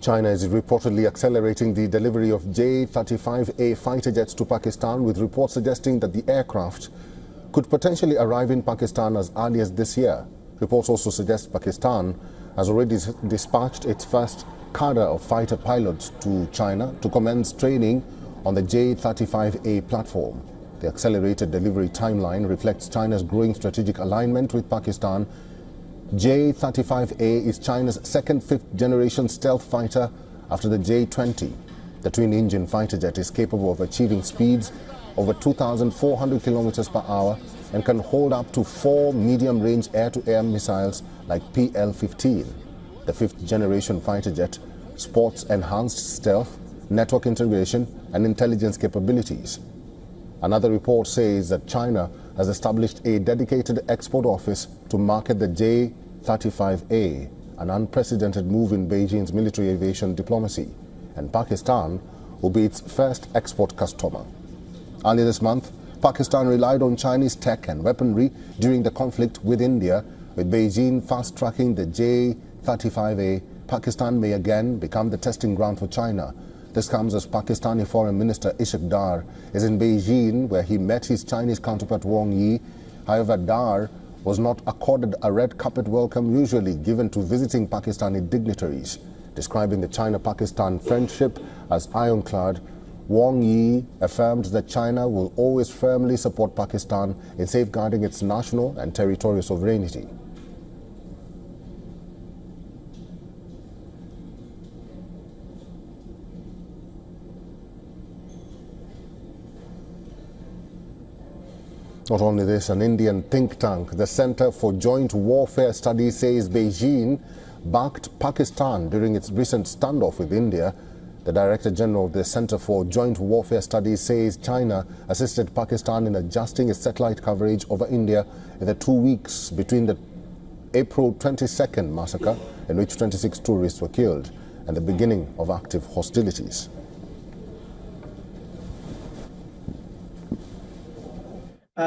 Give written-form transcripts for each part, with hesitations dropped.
China is reportedly accelerating the delivery of J-35A fighter jets to Pakistan, with reports suggesting that the aircraft could potentially arrive in Pakistan as early as this year. Reports also suggest Pakistan has already dispatched its first cadre of fighter pilots to China to commence training on the J-35A platform. The accelerated delivery timeline reflects China's growing strategic alignment with Pakistan. J-35A is China's second fifth-generation stealth fighter after the J-20. The twin-engine fighter jet is capable of achieving speeds over 2,400 kilometers per hour and can hold up to 4 medium-range air-to-air missiles like PL-15. The fifth-generation fighter jet sports enhanced stealth, network integration, and intelligence capabilities. Another report says that China has established a dedicated export office to market the J-35A, an unprecedented move in Beijing's military aviation diplomacy, and Pakistan will be its first export customer. Earlier this month, Pakistan relied on Chinese tech and weaponry during the conflict with India, with Beijing fast-tracking the J-35A. Pakistan may again become the testing ground for China. This comes as Pakistani Foreign Minister Ishaq Dar is in Beijing, where he met his Chinese counterpart Wang Yi. However, Dar was not accorded a red carpet welcome usually given to visiting Pakistani dignitaries. Describing the China-Pakistan friendship as ironclad, Wang Yi affirmed that China will always firmly support Pakistan in safeguarding its national and territorial sovereignty. Not only this, an Indian think tank, the Center for Joint Warfare Studies, says Beijing backed Pakistan during its recent standoff with India. The Director General of the Center for Joint Warfare Studies says China assisted Pakistan in adjusting its satellite coverage over India in the 2 weeks between the April 22nd massacre, in which 26 tourists were killed, and the beginning of active hostilities.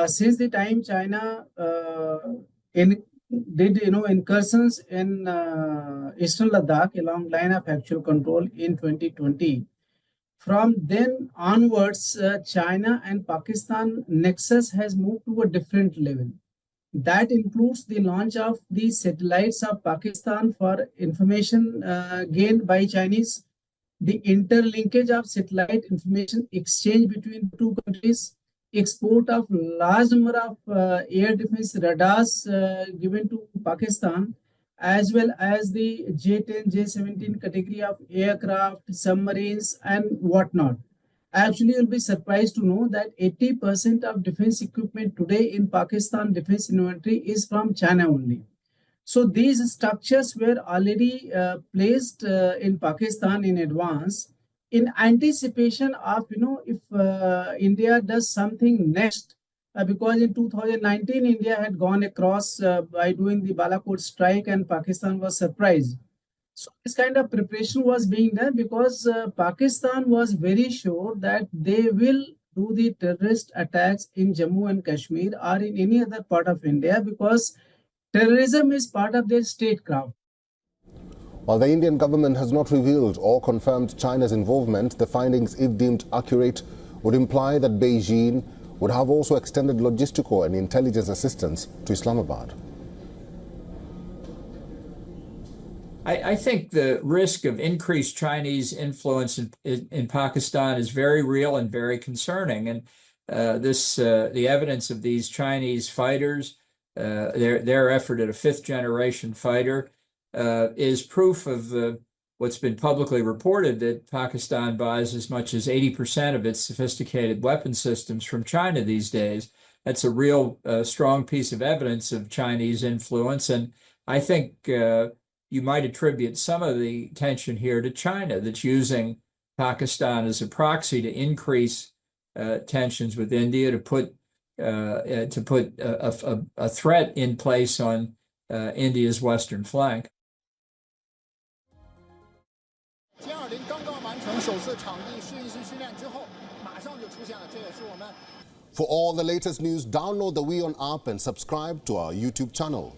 Since the time China did incursions in Eastern Ladakh along line of actual control in 2020, from then onwards, China and Pakistan nexus has moved to a different level. That includes the launch of the satellites of Pakistan for information gained by Chinese, the interlinkage of satellite information exchange between the two countries, export of large number of air defense radars given to Pakistan, as well as the J-10, J-17 category of aircraft, submarines, and whatnot. Actually, you'll be surprised to know that 80% of defense equipment today in Pakistan defense inventory is from China only. So these structures were already placed in Pakistan in advance, in anticipation of, if India does something next, because in 2019, India had gone across by doing the Balakot strike and Pakistan was surprised. So this kind of preparation was being done because Pakistan was very sure that they will do the terrorist attacks in Jammu and Kashmir or in any other part of India, because terrorism is part of their statecraft. While the Indian government has not revealed or confirmed China's involvement, the findings, if deemed accurate, would imply that Beijing would have also extended logistical and intelligence assistance to Islamabad. I think the risk of increased Chinese influence in Pakistan is very real and very concerning. And the evidence of these Chinese fighters, their effort at a fifth-generation fighter, is proof of what's been publicly reported, that Pakistan buys as much as 80% of its sophisticated weapon systems from China these days. That's a real strong piece of evidence of Chinese influence. And I think you might attribute some of the tension here to China, that's using Pakistan as a proxy to increase tensions with India, to put a threat in place on India's western flank. For all the latest news, download the WION app and subscribe to our YouTube channel.